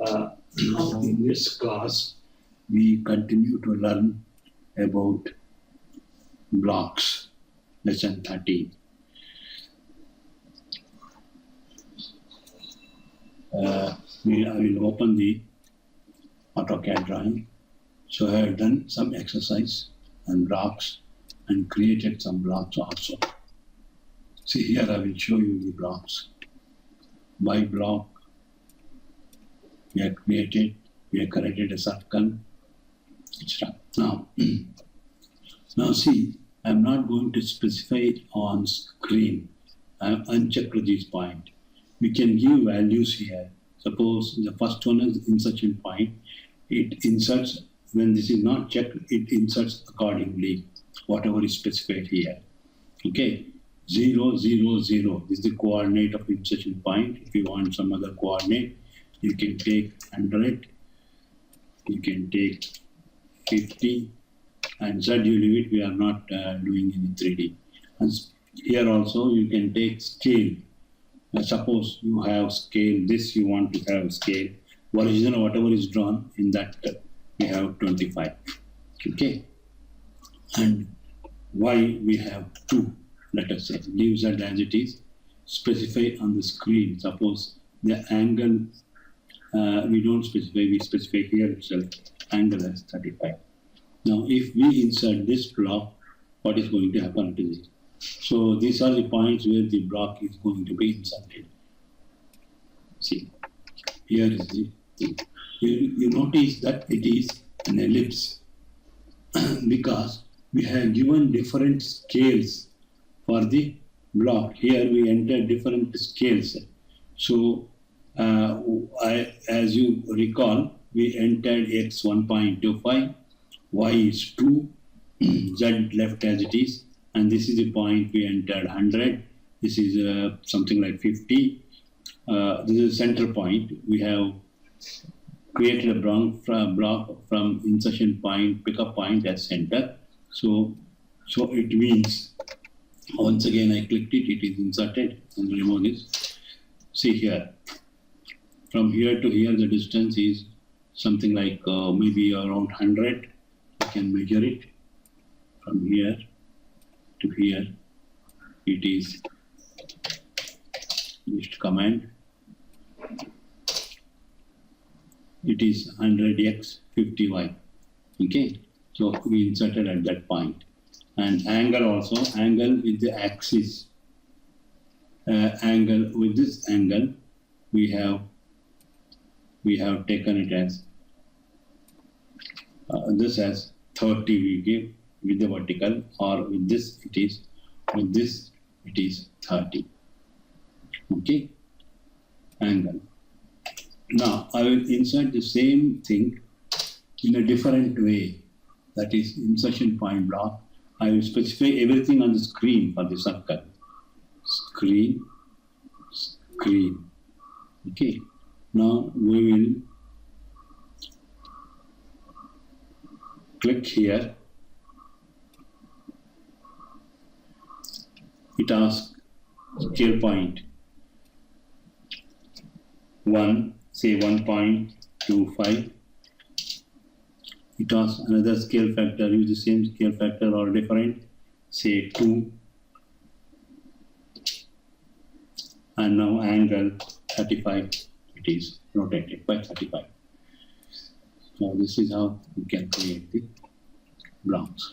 Now in this class, we continue to learn about blocks, lesson 13. I will open the Autocad drawing. So I have done some exercise on blocks and created some blocks also. See here, I will show you the blocks. By block, we have created a circle, etc. Now see, I am not going to specify on screen. I have unchecked this point. We can give values here. Suppose the first one is insertion point. It inserts, when this is not checked, it inserts accordingly, whatever is specified here. Okay, 0, 0, 0 is the coordinate of insertion point. If you want some other coordinate, you can take 100, you can take 50, and Z you leave it, we are not doing any 3D. And here also you can take scale. Suppose you have scale, this you want to have scale. Original, whatever is drawn in that, we have 25. Okay. And Y we have 2, let us say. Leave Z as it is. Specify on the screen. Suppose the angle, we don't specify, we specify here itself, angle as 35. Now, if we insert this block, what is going to happen to this? So these are the points where the block is going to be inserted. See, here is the thing. You notice that it is an ellipse because we have given different scales for the block. Here we enter different scales. So as you recall, we entered x 1.25, y is 2, z left as it is, and this is the point we entered 100. This is something like 50. This is the center point. We have created a block from insertion point, pickup point as center. So it means, once again I clicked it, it is inserted, and remove this. See here, from here to here the distance is something like maybe around 100. You can measure it from here to here. It is just command. It is 100x 50y. Okay, so we inserted at that point. And angle also, angle with the axis. Angle with this angle, we have taken it as this as 30 we give with the vertical, or with this it is 30. Okay, angle. Now I will insert the same thing in a different way, that is insertion point block. I will specify everything on the screen for the circle. Screen. Okay, now we will click here. It asks scale point 1, say 1.25. It asks another scale factor, use the same scale factor or different, say 2. And now angle 35, it is rotated by 35. So this is how we can create the blocks.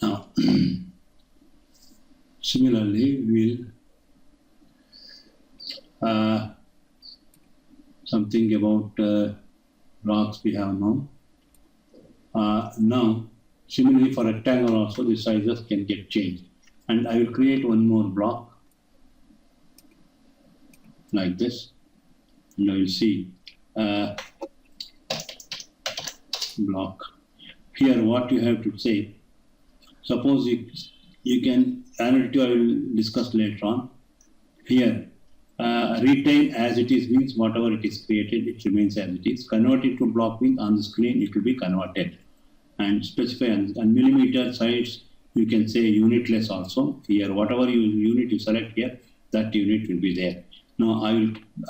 Now, similarly, we'll something about blocks we have now. Now, similarly for rectangle also, the sizes can get changed. And I will create one more block like this. And I will see block. Here what you have to say, suppose you can, analytic I will discuss later on. Here, retain as it is means whatever it is created, it remains as it is. Convert it to block means on the screen it will be converted. And specify on millimeter size, You can say unitless also. Here, whatever unit you select here, that unit will be there. Now I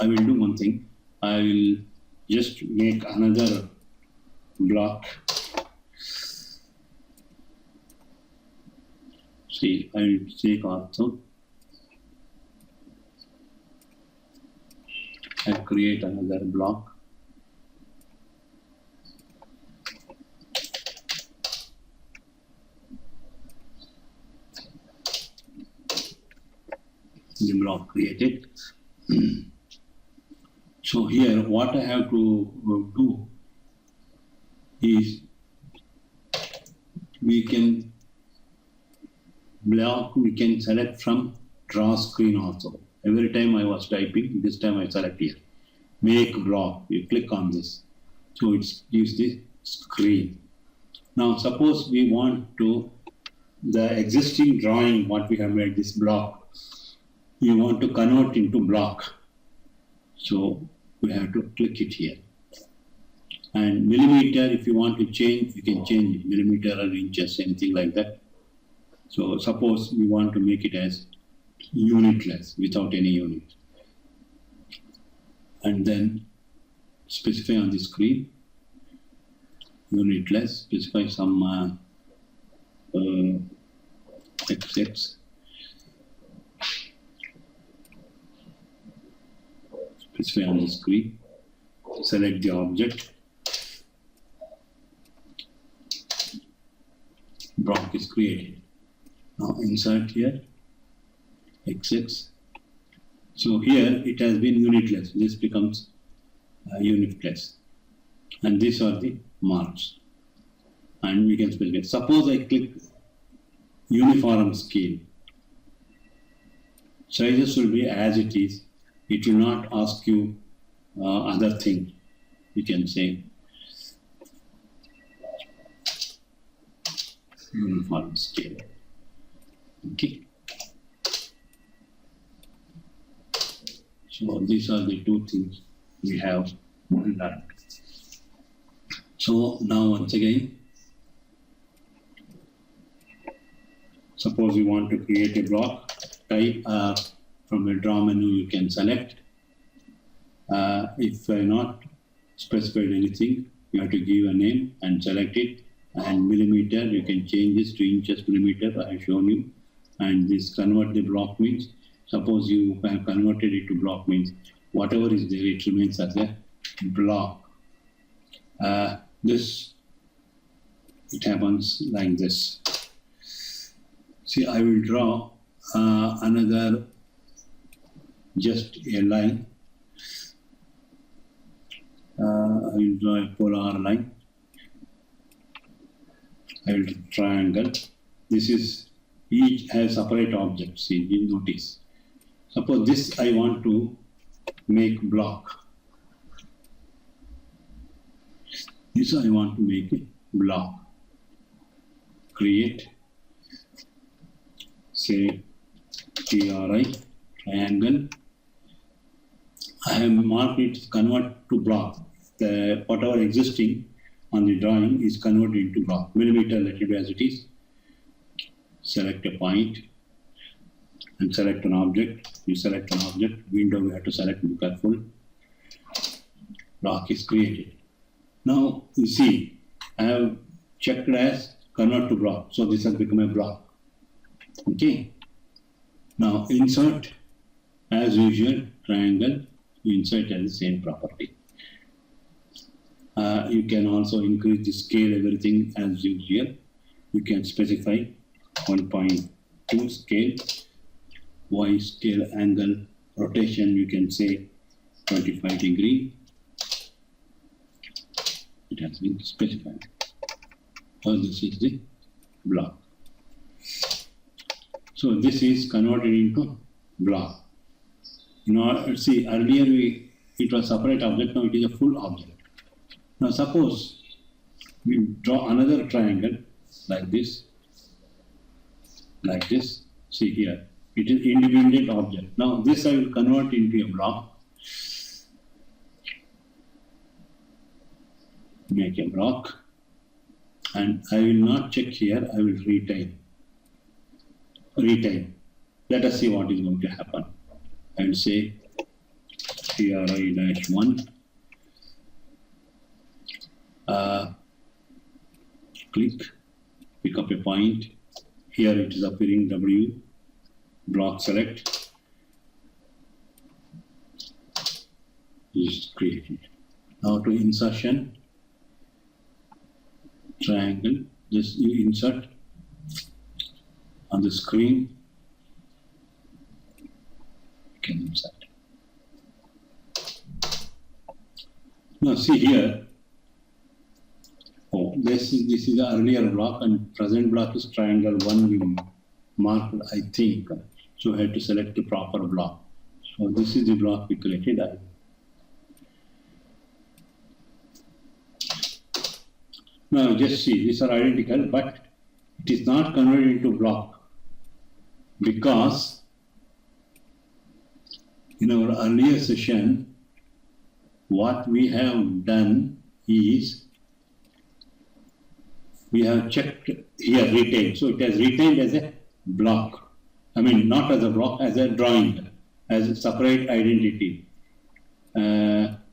will do one thing. I will just make another block. See, I will take also. I create another block. The block created. So here, what I have to do is we can select from draw screen also. Every time I was typing, this time I select here. Make block, you click on this. So it gives the screen. Now suppose we want to, the existing drawing what we have made, this block, you want to convert into block. So we have to click it here. And millimeter, if you want to change, you can change it, millimeter or inches, anything like that. So suppose we want to make it as unitless, without any unit. And then specify on the screen, unitless, specify some XX. Specify on the screen, select the object, block is created. Now insert here, XX. So here it has been unitless, this becomes unitless. And these are the marks. And we can specify. Suppose I click uniform scale. Sizes will be as it is. It will not ask you other thing. You can say uniform scale. Okay. So these are the two things we have learned. So now once again, suppose you want to create a block, type from a draw menu you can select. If not specified anything, you have to give a name and select it. And millimeter, you can change this to inches, millimeter, I have shown you. And this convert the block means, suppose you have converted it to block means, whatever is there, it remains as a block. It happens like this. See, I will draw another, just a line. I will draw a polar line. I will triangle. This is, each has separate objects. See, you notice. Suppose this I want to make block. This I want to make a block. Create, say TRI, triangle. I have marked it to convert to block. Whatever existing on the drawing is converted into block. Millimeter, let it be as it is. Select a point and select an object. You select an object. Window we have to select, be careful. Block is created. Now you see, I have checked as convert to block. So this has become a block. Okay. Now insert, as usual, triangle. You insert as the same property. You can also increase the scale, everything as usual. You can specify 1.2 scale, Y scale, angle, rotation, you can say 25 degree. It has been specified. So this is the block. So this is converted into block. Now see, earlier it was separate object, now it is a full object. Now suppose we draw another triangle like this, see here, it is independent object. Now this I will convert into a block, make a block, and I will not check here, I will retype. retain. Let us see what is going to happen. I will say tri-1. Click, pick up a point. Here it is appearing W, block select. Just create it. Now to insertion, triangle, just you insert on the screen. You can insert. Now see here. Oh, this is the earlier block and present block is triangle 1 we marked, I think. So I have to select the proper block. So this is the block we created. Now just see, these are identical, but it is not converted into block because in our earlier session, what we have done is we have checked here retained. So it has retained as a block. I mean, not as a block, as a drawing, as a separate identity.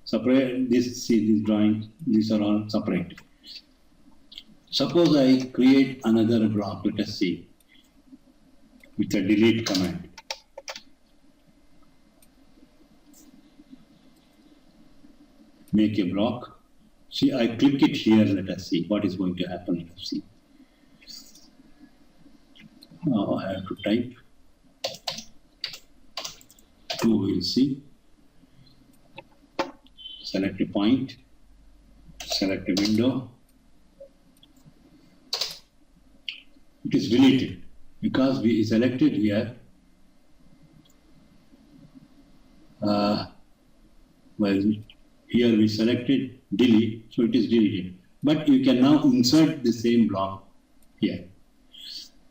Separate this, see these drawings, these are all separate. Suppose I create another block, let us see, with a delete command. Make a block. See, I click it here, let us see what is going to happen, let us see. Now I have to type. We'll see. Select a point, select a window. It is deleted because we selected here. Well, here we selected delete, so it is deleted. But you can now insert the same block here.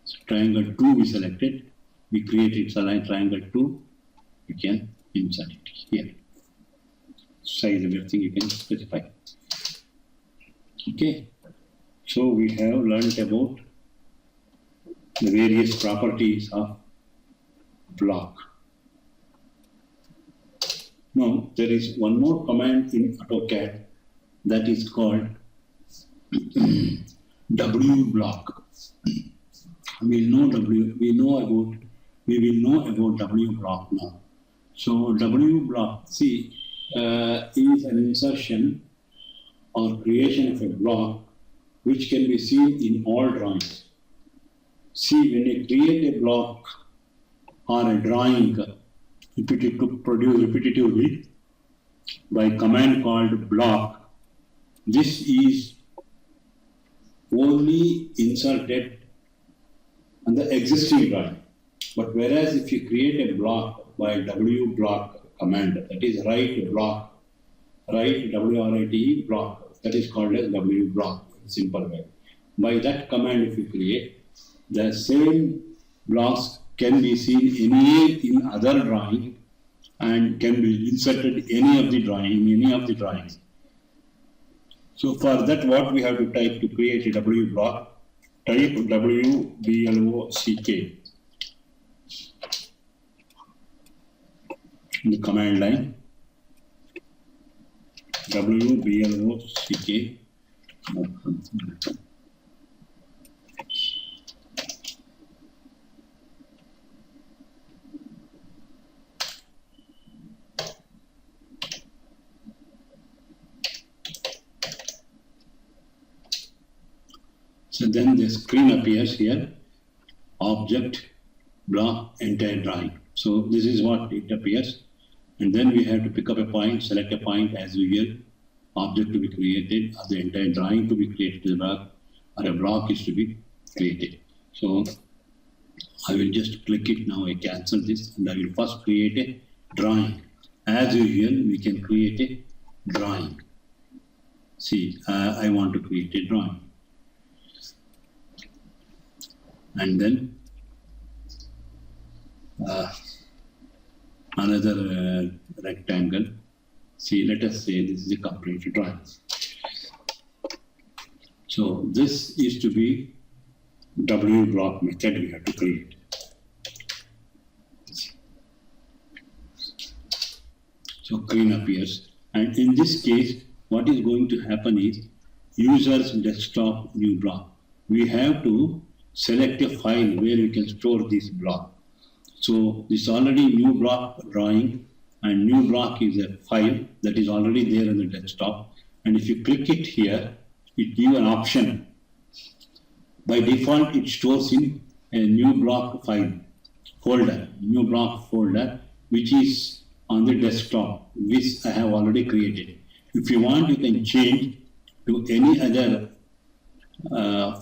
So triangle 2 we selected, we created triangle 2, you can insert it here. Size of everything you can specify. Okay, so we have learned about the various properties of block. Now there is one more command in AutoCAD that is called W block. We will know about W block now. So W block, see, is an insertion or creation of a block which can be seen in all drawings. See, when you create a block or a drawing repetitively by command called block, this is only inserted on the existing drawing. But whereas if you create a block by W block command, that is write block, write WRITE block, that is called as W block in simple way. By that command if you create, the same blocks can be seen in other drawing and can be inserted any of the drawings. So for that, what we have to type to create a W block, type WBLOCK in the command line. WBLOCK. So then the screen appears here, object, block, entire drawing. So this is what it appears. And then we have to pick up a point, select a point as usual, object to be created, or the entire drawing to be created, the block, or a block is to be created. So I will just click it now, I cancel this, and I will first create a drawing. As usual, we can create a drawing. See, I want to create a drawing. And then another rectangle. See, let us say this is a complete drawing. So this is to be W block method we have to create. So green appears. And in this case, what is going to happen is user's desktop new block. We have to select a file where we can store this block. So this already new block drawing, and new block is a file that is already there on the desktop. And if you click it here, it gives an option. By default, it stores in a new block file folder, new block folder, which is on the desktop, which I have already created. If you want, you can change to any other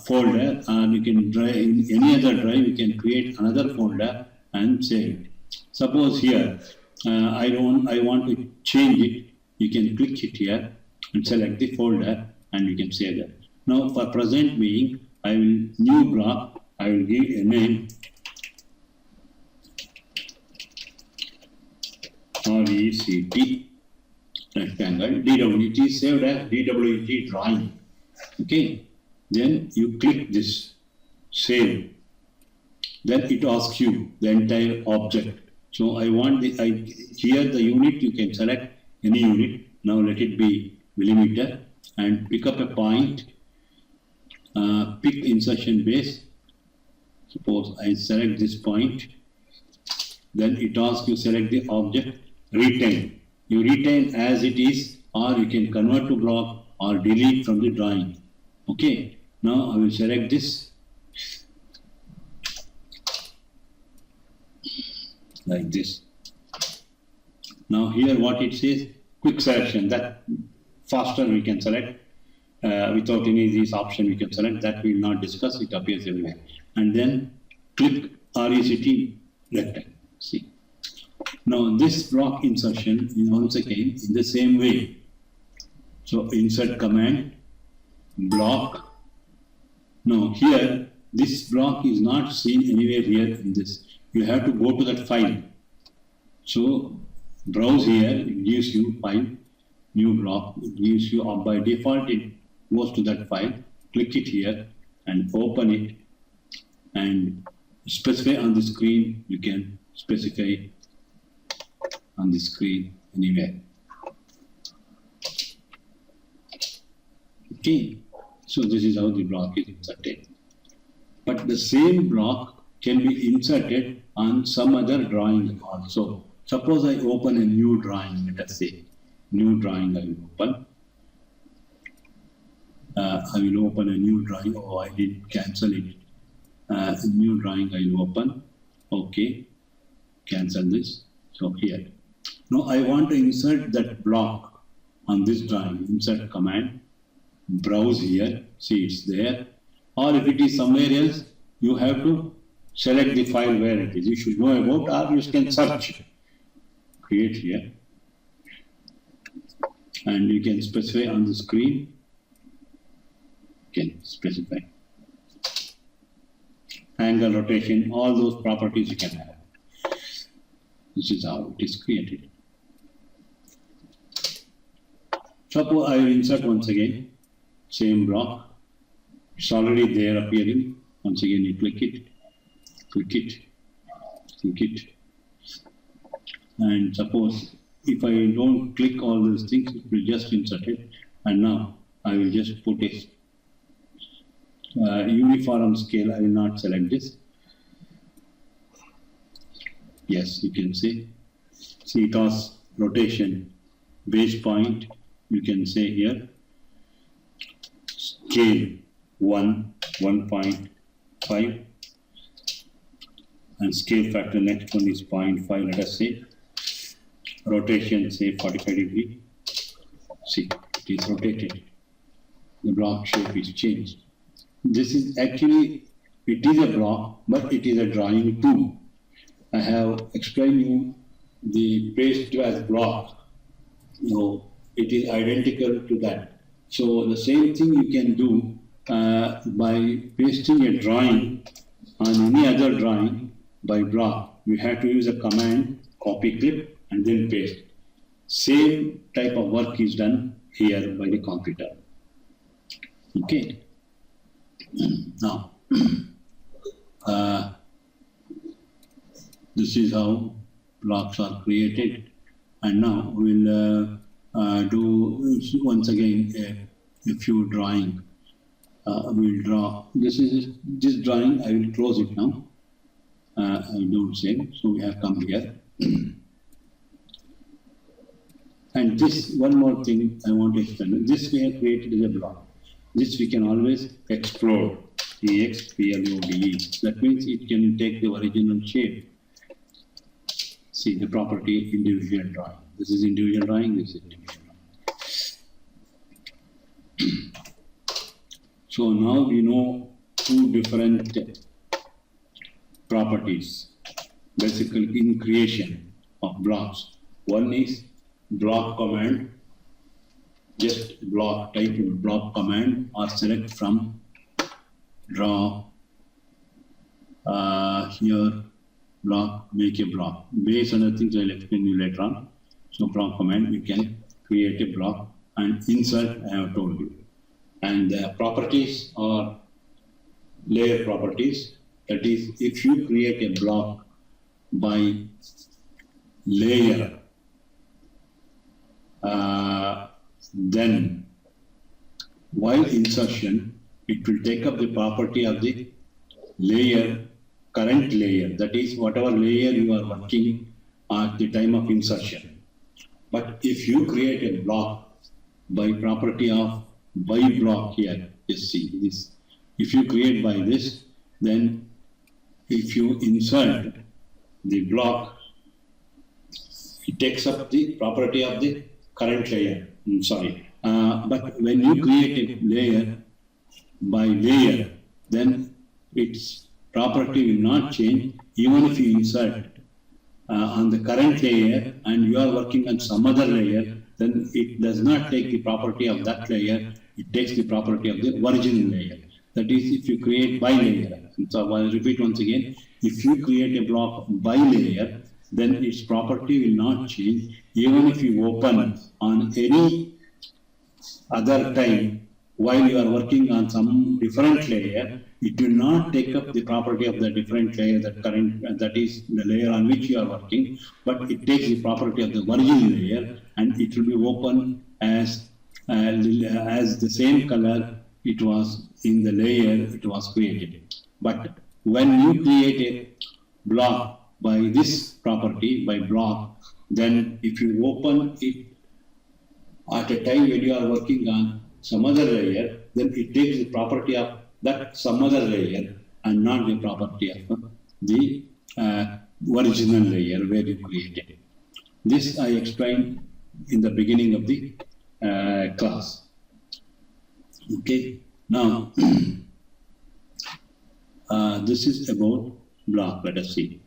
folder, and you can drive in any other drive. You can create another folder and save it. Suppose here I want to change it. You can click it here and select the folder, and you can save that. Now, for present being, I will new block. I will give a name RECT rectangle DW. It is saved as DWG drawing. Okay. Then you click this save. Then it asks you the entire object. So I want here the unit. You can select any unit. Now let it be millimeter and pick up a point. Pick insertion base. Suppose I select this point. Then it asks you select the object. Retain. You retain as it is, or you can convert to block or delete from the drawing. Okay. Now I will select this like this. Now here what it says, quick selection, that faster we can select without any of these options we can select. That we will not discuss, it appears everywhere. And then click RECT rectangle. See. Now this block insertion is once again in the same way. So insert command, block. Now here, this block is not seen anywhere here in this. You have to go to that file. So browse here, it gives you file, new block, it gives you, by default it goes to that file. Click it here and open it and specify on the screen. You can specify on the screen anywhere. Okay. So this is how the block is inserted. But the same block can be inserted on some other drawing also. Suppose I open a new drawing, let us say. New drawing I will open. I will open a new drawing. Oh, I did cancel it. A new drawing I will open. Okay. Cancel this. So here. Now I want to insert that block on this drawing. Insert command. Browse here, see it's there. Or if it is somewhere else, you have to select the file where it is. You should know about, or you can search. Create here. And you can specify on the screen. You can specify. Angle, rotation, all those properties you can have. This is how it is created. Suppose I will insert once again. Same block, it's already there appearing. Once again, you click it, click it, click it. And suppose if I don't click all those things, it will just insert it. And now I will just put a uniform scale. I will not select this. Yes, you can see. See, it has rotation, base point. You can say here. Scale 1.5, and scale factor next one is 0.5, let us say. Rotation say 45 degrees. See, it is rotated. The block shape is changed. This is actually, it is a block, but it is a drawing too. I have explained you the paste as block. No, it is identical to that. So the same thing you can do by pasting a drawing on any other drawing by block. You have to use a command, copy clip, and then paste. Same type of work is done here by the computer. Okay. Now, this is how blocks are created. And now we'll do once again a few drawing. We'll draw. This drawing. I will close it now. I don't save. So we have come here. And this one more thing I want to explain. This we have created as a block. This we can always explode. EXPLODE. That means it can take the original shape. See the property individual drawing. This is individual drawing. This is individual drawing. So now we know two different properties, basically in creation of blocks. One is block command, just block, type of block command or select from draw here block, make a block. Based on the things I'll explain you later on. So block command, we can create a block and insert, I have told you. And the properties are layer properties. That is, if you create a block by layer, then while insertion, it will take up the property of the layer, current layer. That is, whatever layer you are working at the time of insertion. But if you create a block by property of by block here, just see this. If you create by this, then if you insert the block, it takes up the property of the current layer. But when you create a layer by layer, then its property will not change even if you insert on the current layer and you are working on some other layer, then it does not take the property of that layer, it takes the property of the original layer. That is, if you create by layer. So I'll repeat once again, if you create a block by layer, then its property will not change even if you open on any other time while you are working on some different layer, it will not take up the property of the different layer, that is the layer on which you are working, but it takes the property of the original layer and it will be open as the same color it was in the layer it was created. But when you create a block by this property, by block, then if you open it at a time when you are working on some other layer, then it takes the property of that some other layer and not the property of the original layer where you created it. This I explained in the beginning of the class. Okay, now this is about block. Let us see.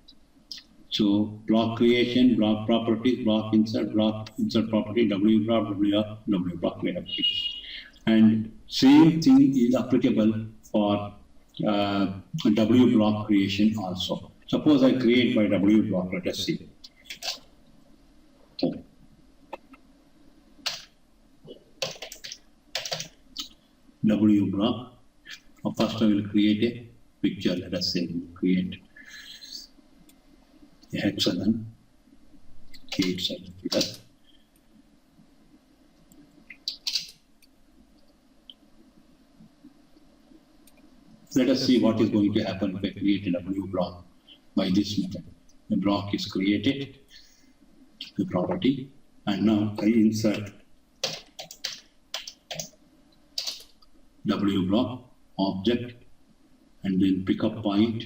So block creation, block properties, block insert property, W block, W block we have fixed. And same thing is applicable for W block creation also. Suppose I create by W block, let us see. W block. First I will create a picture, let us say, create a hexagon, hexagon figure. Let us see what is going to happen if I create a W block by this method. The block is created, the property, and now I insert W block, object, and then pick up point.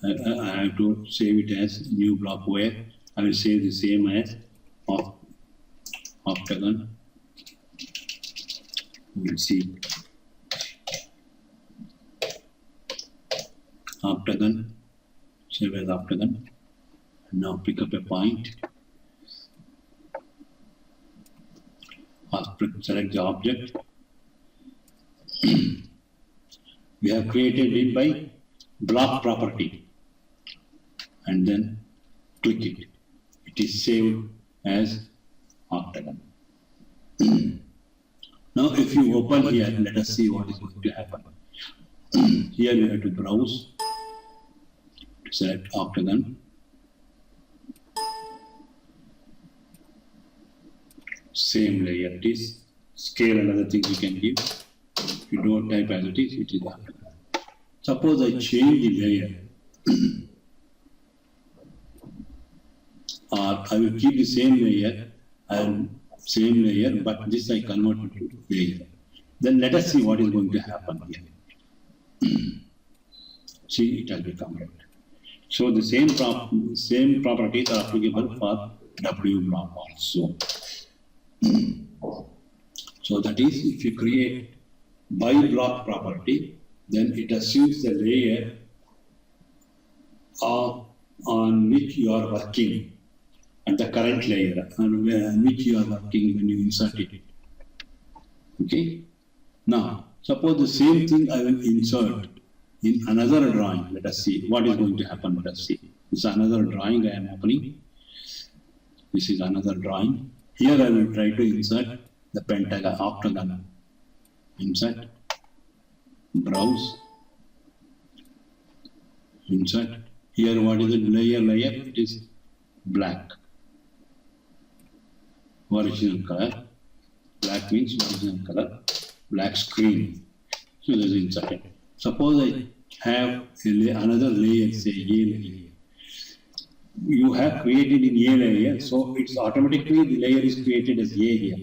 I have to save it as new block where I will save the same as octagon. Let's see. Octagon, save as octagon. And now pick up a point. Select the object. We have created it by block property. And then click it. It is saved as octagon. Now if you open here, let us see what is going to happen. Here you have to browse. select octagon, same layer. It is scale and other things you can give. If you don't type as it is octagon. Suppose I change the layer, or I will keep the same layer, but this I convert to layer. Then let us see what is going to happen here. See, it has become red. So the same properties are applicable for W block also. So that is, if you create by block property, then it assumes the layer on which you are working, and the current layer on which you are working when you insert it. Okay? Now, suppose the same thing I will insert in another drawing. Let us see what is going to happen. Let us see. This is another drawing I am opening. This is another drawing. Here I will try to insert the pentagon, octagon. Insert, browse, insert. Here what is it? Layer, it is black. Original color. Black means original color. Black screen. So this is inserted. Suppose I have another layer, say A layer. You have created in A layer, so it's automatically the layer is created as A here.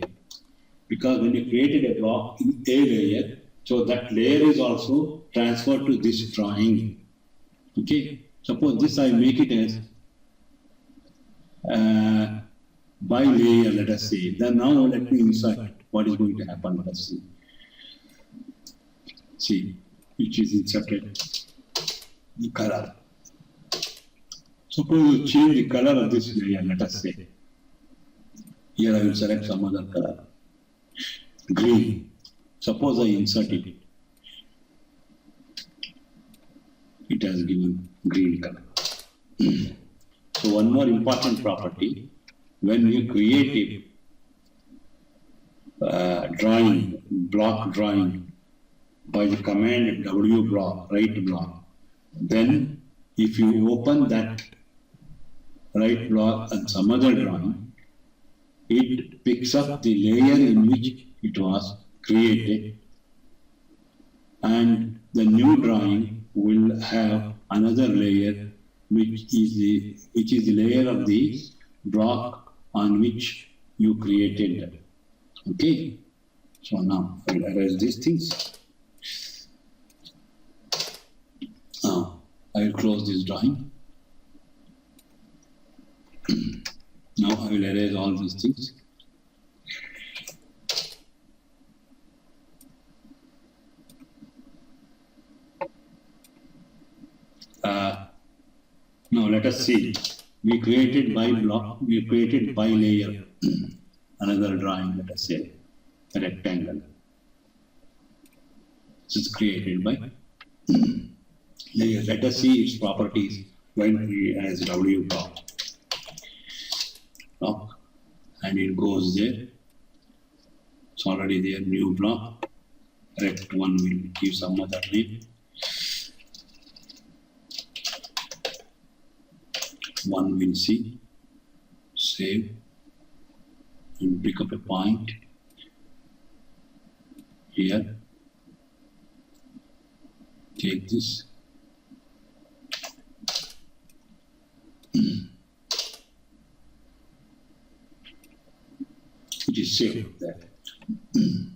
Because when you created a block in A layer, so that layer is also transferred to this drawing. Okay? Suppose this I make it as by layer, let us say. Then now let me insert what is going to happen. Let us see. See, which is inserted the color. Suppose you change the color of this layer, let us say. Here I will select some other color. Green. Suppose I insert it. It has given green color. So one more important property, when you create a drawing, block drawing, by the command W block, right block, then if you open that right block and some other drawing, it picks up the layer in which it was created, and the new drawing will have another layer which is the layer of the block on which you created. Okay? So now I will erase these things. Now I will close this drawing. Now I will erase all these things. Now let us see. We created by block, we created by layer. Another drawing, let us say, a rectangle. This is created by layer. Let us see its properties when we as W block. And it goes there. It's already there, new block. Rect one will give some other name. One will see, save, and pick up a point here. Take this. It is saved there.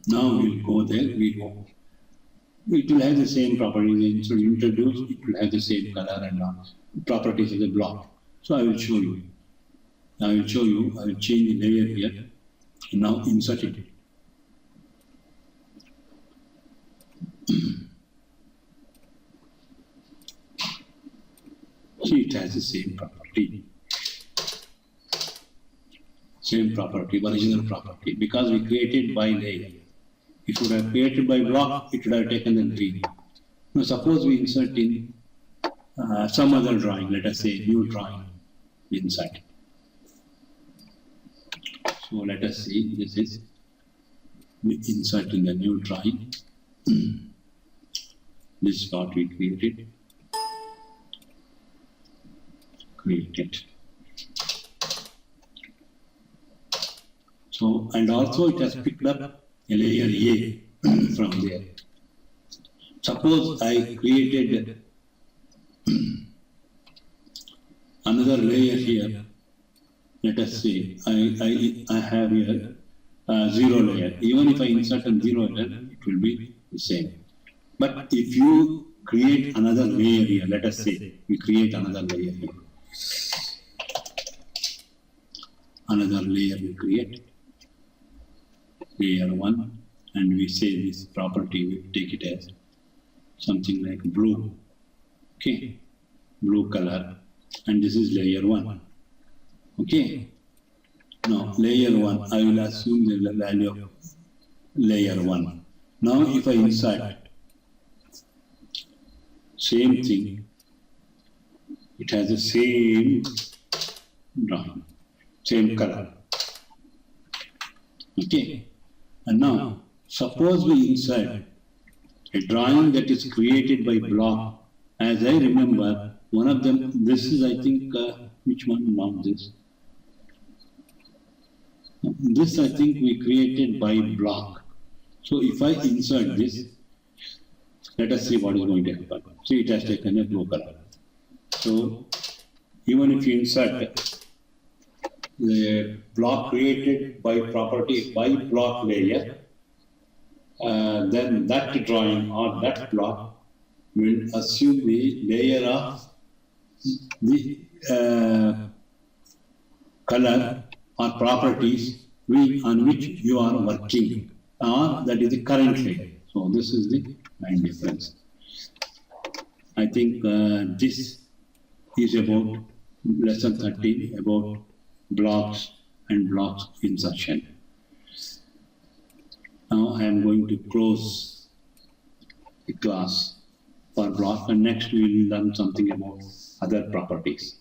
Now we'll go there, we go. It will have the same properties, so introduced, it will have the same color and properties of the block. So I will show you. I will change the layer here, and now insert it. See, it has the same property. Same property, original property, because we created by layer. If you would have created by block, it would have taken the green. Now suppose we insert in some other drawing, let us say new drawing inside. So let us see, this is we insert in the new drawing. This is what we created. create it. So, and also it has picked up a layer A from there. Suppose I created another layer here. Let us say I have here zero layer. Even if I insert a zero layer, it will be the same. But if you create another layer here, let us say we create another layer here. Another layer we create, layer 1, and we say this property, we take it as something like blue, okay, blue color, and this is layer 1, okay. Now layer 1, I will assume the value of layer 1. Now if I insert, same thing, it has the same drawing, same color, okay. And now suppose we insert a drawing that is created by block. As I remember, one of them, this is I think, which one now this? This I think we created by block. So if I insert this, let us see what is going to happen. See, it has taken a blue color. So even if you insert the block created by property by block layer, then that drawing or that block will assume the layer of the color or properties on which you are working, or that is the current layer. So this is the main difference. I think this is about lesson 13 about blocks and blocks insertion. Now I am going to close the class for block, and next we will learn something about other properties.